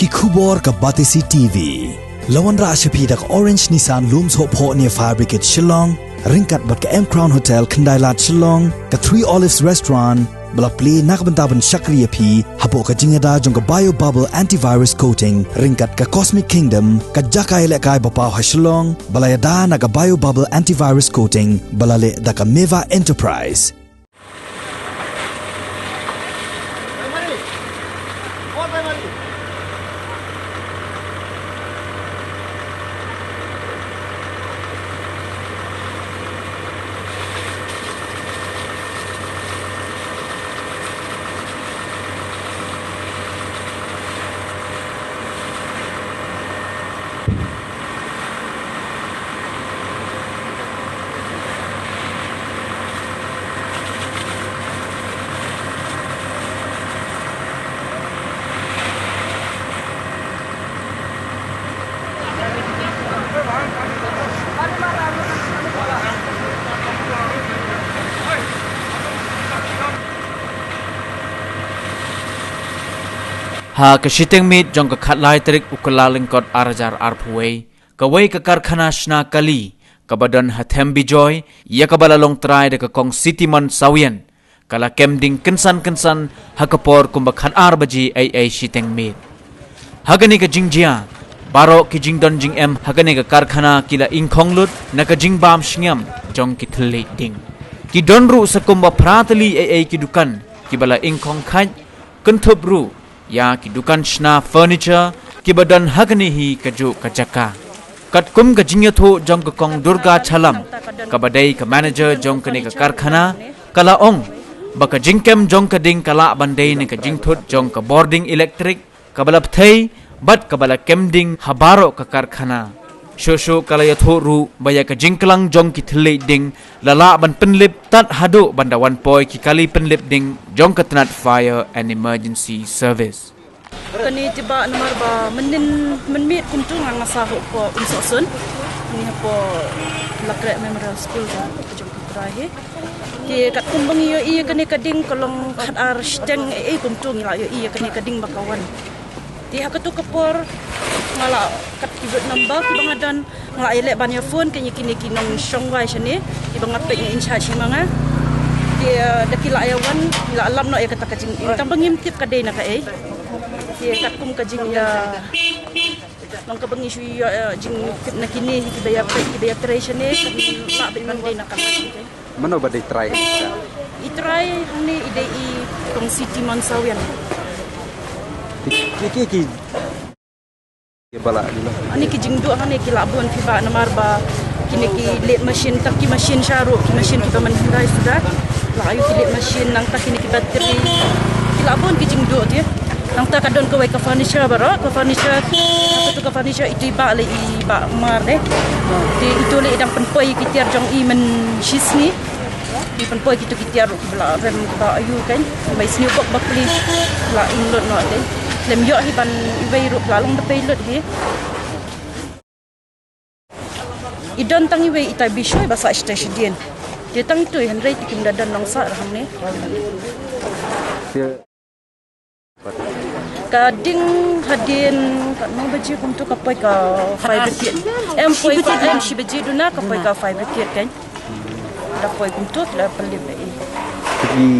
ki khubor ka batisi TV lawan ra ashapi dak Orange Nissan looms hope ho near Fabricate Shillong ringkat bat ka M Crown Hotel Kandailat Shillong ka 3 Olives Restaurant bala play nakbantaban Shakriya P hapo ka jingada jong ka bio bubble antivirus coating ringkat ka Cosmic Kingdom ka jakai le kai bapaw ha Shillong bala yada na ka bio bubble antivirus coating bala le da ka Meva Enterprise. Ha kasiteng mit jong ka khatlai trik ukalaling kot arajar arpuwei kawai ka Karkhana Shna kali kabadan hathem Bijoy ya kabalalong try de ka kong city man sawian kala kemding kensan hakapor kumbakhan arbaji ai siteng mit hagani ka jingjia baro ki jingdon jing em hagani ka Karkhana kila ingkhonglut na ka jingbam Shngiam jong ki Thylliej ding ki donru sakumba pratali ai ki dukan ki bala ingkhong khaj kenthubru ya ki dukan Shna furniture ki badan hagni hi kaju kajaka kat kum ka jingyatho jong ka kong Durga Chalam ka badai ka manager jong ka ni ka Karkhana kala ong baka jingkem jong ka ding kala bandai ni ka jingthut jong ka boarding electric ka balap thei bat ka bala kemding habaro ka Karkhana shosho kala yatho ru baya ka jingklang jong ki Thylliej ding lala ban penlip tat hadu bandawan poi ki kali penlip ding jong ka tanat fire and emergency service kani tiba nomor ba menin menmit kuntung ang sahu ko unsosun ni po lakre memorial school ka jong trahe ki kat kumbang iyo kani kading kolong khat ar steng kuntung la iyo kani kading bakawan ti hakatu kapor ngala kat kibut number ki bangadan ngala ile ban your phone kini kinong shongwai shani ki bangapek ni insha chimanga ki dakila ayawan la alam no ya kata kajing tambang ngimtip kadai na ka ki kat kum kajing ya nang kabangi shu jing tip na kini ki baya creation ni la bin mandai na ka mano ba dai try i try ni ide i tong city man sawian ki bala ani ki jingdu ani ki labun fi ba namar ba kini ki late machine tak ki machine sharu ki machine ki man hirai sudah la ayu ki late machine nang tak kini ki battery ki labun ki jingdu dia nang tak kadon ko ka furniture baro ka furniture atau ka furniture itu ba le i ba mar de di itu le dang penpoi ki tiar jong i men shisni di penpoi ki tu ki tiar ki bala rem ba ayu kan mai sniu bok bakli la inlot no de lem yo hi ban ibai ru lalong de pelot hi idon tangi we itai Bijoy basa station dia tang tu han rei tikim dadan nong sa rahang ne kading hadin kat no baji kuntu kapai ka fabriket em poi pa em shi baji duna kapai ka fabriket kan da poi kuntu la pelip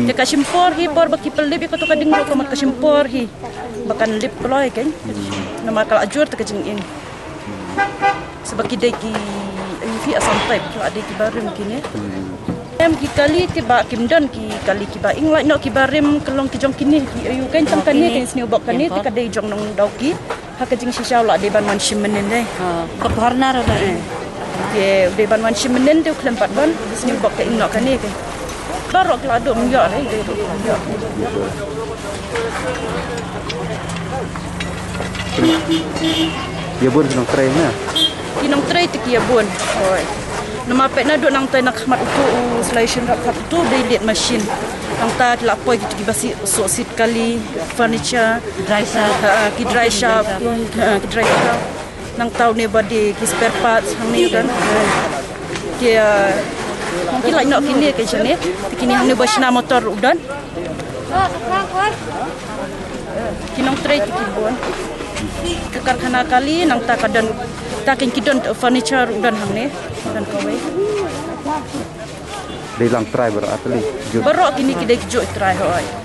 de ka simpor hi por baki pelip ko to kading ro ko mat ka simpor hi bakan lip ploy kan nama kal ajur ta kajing in sebaki dai ki fi asam type la dai ki barim kini em ki kali tiba kimdan ki kali ki ba ing like no ki barim kelong ki jong kini ki ayu kan tam kan ni kan sniu bok kan ni ti kadai jong nong dauki ha kajing shisha la dai ban man shimenen dai ka bharna ro dai ye dai ban man shimenen tu klempat ban sniu bok ka ing no kan ni kan barok la do myo dai dai do myo ya bun kinong try na kinong try ti ki bun oi nama pek na do nang tai nak khmat utu selection rak khap tu dai late machine nang ta la poi ki basi so sit kali furniture dry shop ki dry shop nang tau ne body ki spare parts hang ni kan ki mungkin like nak kini ke sini kini hang ne Shna motor udan kinong tray ki bon ke Karkhana kali nang ta kadan ta kin kidon furniture udan hang ne dan kawai. Di lang try berarti. Berok kini kidai kejuk try hoi.